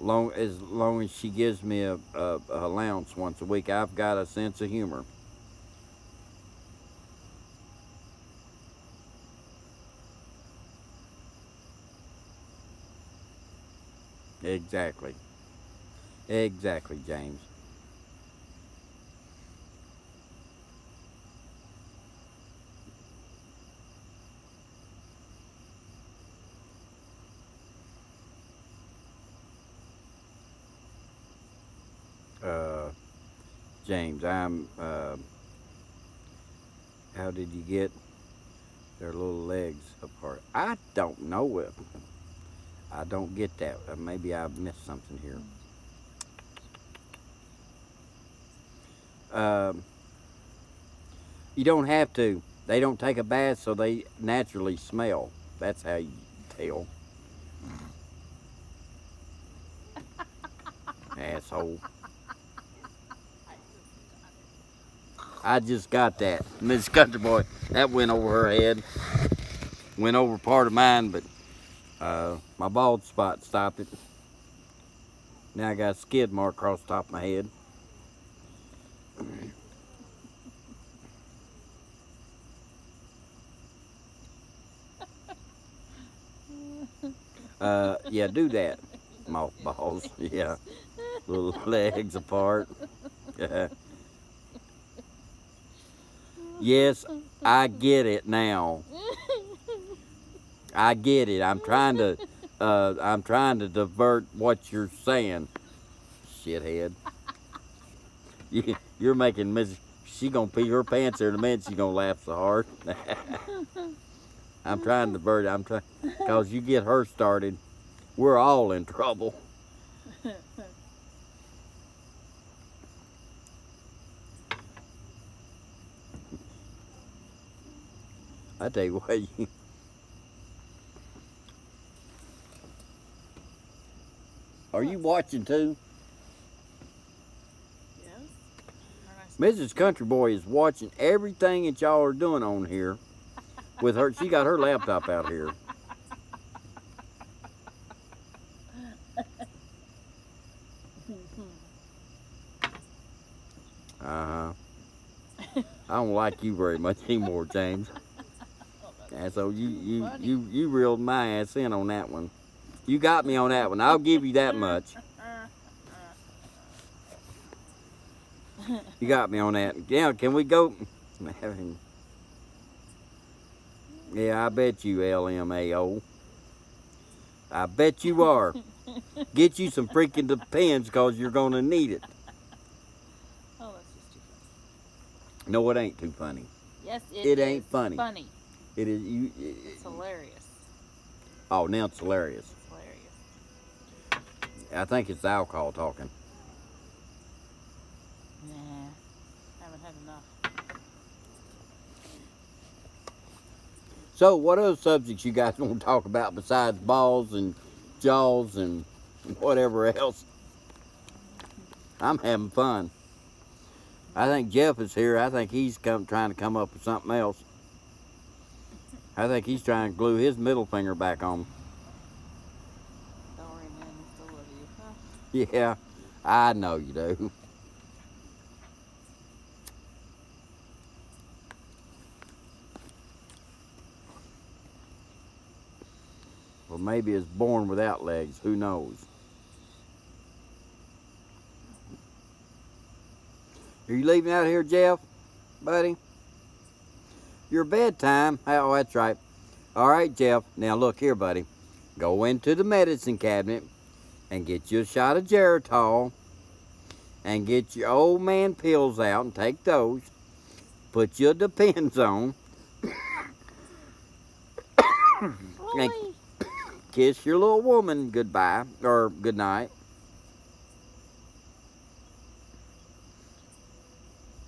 yourself. Long as she gives me a allowance once a week, I've got a sense of humor. Exactly. Exactly, James. Uh, James, how did you get their little legs apart? I don't know it. I don't get that. Maybe I missed something here. Um, you don't have to. They don't take a bath, so they naturally smell. That's how you tell. Asshole. I just got that. Miss Country Boy, that went over her head. Went over part of mine, but my bald spot stopped it. Now I got a skid mark across the top of my head. Yeah, do that. Mothballs. Yeah. Little legs apart. Yes, I get it now. I get it. I'm trying to divert what you're saying, shithead. You're making Miss. She gonna pee her pants there in a minute. She gonna laugh so hard. I'm trying to divert it. Cause you get her started, we're all in trouble. I tell you what, are you watching too? Yes. Mrs. Country Boy is watching everything that y'all are doing on here. With her, she got her laptop out here. Uh huh. I don't like you very much anymore, James. And so you reeled my ass in on that one. You got me on that one. I'll give you that much. You got me on that. Yeah, can we go? Yeah, I bet you LMAO. I bet you are. Get you some freaking Depends because you're going to need it. Oh, that's just too funny. No, it ain't too funny. Yes, It ain't funny. Funny. It is you. It's hilarious. Oh, now it's hilarious. It's hilarious. I think it's the alcohol talking. Nah, haven't had enough. So, what other subjects you guys want to talk about besides balls and jaws and whatever else? I'm having fun. I think Jeff is here. I think he's trying to come up with something else. I think he's trying to glue his middle finger back on. Don't worry, man. I still love you. Huh? Yeah, I know you do. Well, maybe it's born without legs. Who knows? Are you leaving out here, Jeff, buddy? Your bedtime. Oh, that's right. All right, Jeff. Now look here, buddy. Go into the medicine cabinet and get you a shot of Geritol and get your old man pills out and take those. Put your Depends on. And kiss your little woman goodbye or good night.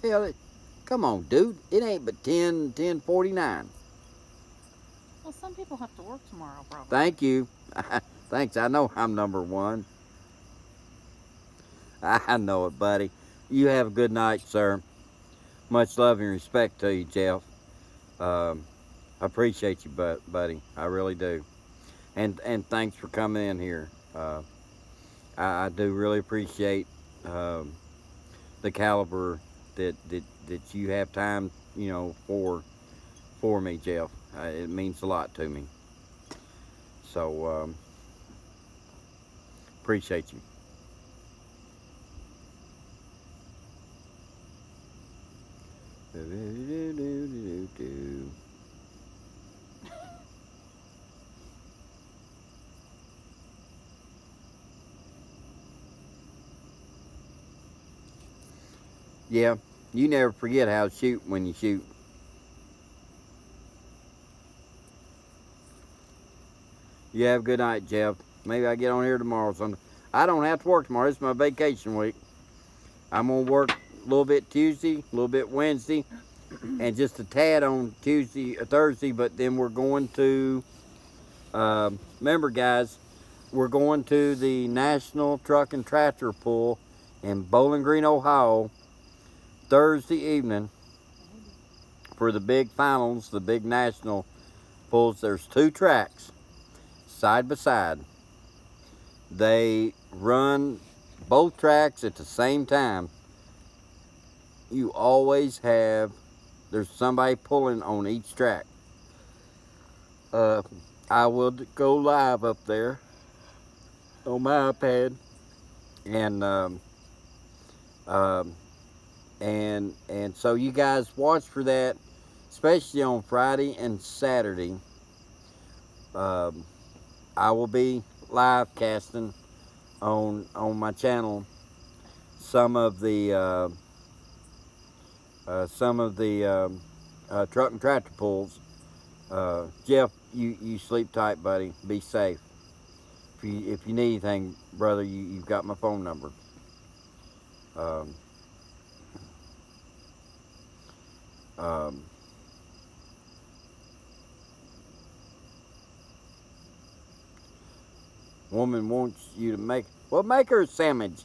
Hell, come on, dude. It ain't but 10:49. Well, some people have to work tomorrow, probably. Thank you. Thanks. I know I'm number one. I know it, buddy. You have a good night, sir. Much love and respect to you, Jeff. I appreciate you, buddy. I really do. And thanks for coming in here. I do really appreciate the caliber that you have time, for me, Jeff. It means a lot to me. So appreciate you. Yeah, you never forget how to shoot when you shoot. You have a good night, Jeff. Maybe I get on here tomorrow. I don't have to work tomorrow. It's my vacation week. I'm gonna work a little bit Tuesday, a little bit Wednesday, and just a tad on Tuesday or Thursday. But then we're going to. Remember, guys, we're going to the National Truck and Tractor Pull in Bowling Green, Ohio, Thursday evening for the big finals, the big national pulls. There's 2 tracks side by side. They run both tracks at the same time. You always there's somebody pulling on each track. I will go live up there on my iPad and so you guys watch for that, especially on Friday and Saturday. I will be live casting on my channel some of the truck and tractor pulls. Jeff, you sleep tight, buddy. Be safe. you need anything, brother, you've got my phone number. Um, um, woman wants you to make her a sandwich.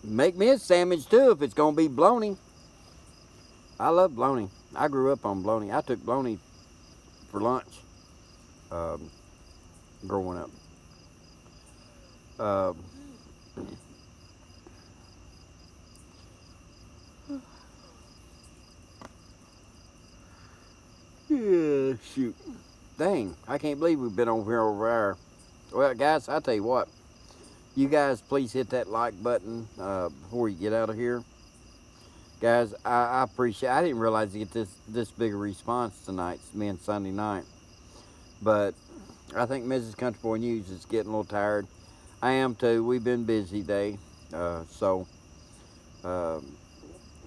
Make me a sandwich too if it's gonna be bologna. I love bologna. I grew up on bologna. I took bologna for lunch um, growing up. Um, yeah, shoot. Dang, I can't believe we've been over there. Well, guys, I tell you what. You guys, please hit that like button before you get out of here. Guys, I appreciate. I didn't realize to get this big a response tonight, being Sunday night. But I think Mrs. Country Boy News is getting a little tired. I am too. We've been busy day. So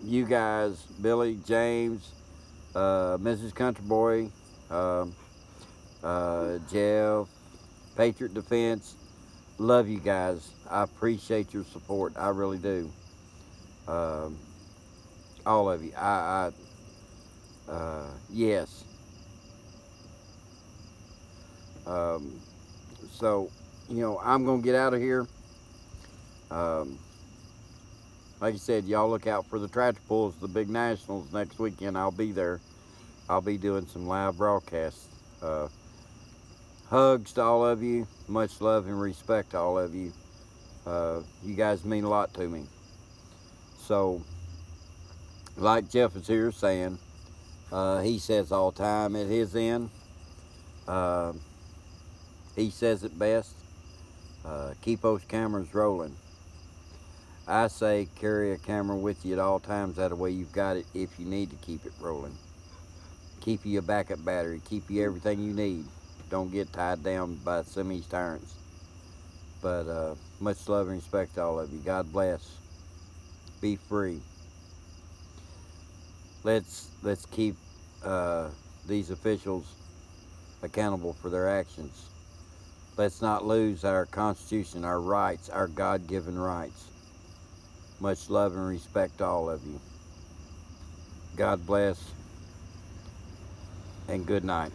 you guys, Billy, James, Mrs. Country Boy, Jeff, Patriot Defense, love you guys. I appreciate your support. I really do. All of you. Yes. So, I'm going to get out of here. Like I said, y'all look out for the tractor pulls, the big nationals next weekend. I'll be there. I'll be doing some live broadcasts. Hugs to all of you. Much love and respect to all of you. You guys mean a lot to me. So, like Jeff is here saying, he says all the time at his end, he says it best, keep those cameras rolling. I say carry a camera with you at all times. That way you've got it if you need to keep it rolling. Keep you a backup battery. Keep you everything you need. Don't get tied down by some of these tyrants. But much love and respect to all of you. God bless. Be free. Let's keep these officials accountable for their actions. Let's not lose our Constitution, our rights, our God-given rights. Much love and respect to all of you. God bless and good night.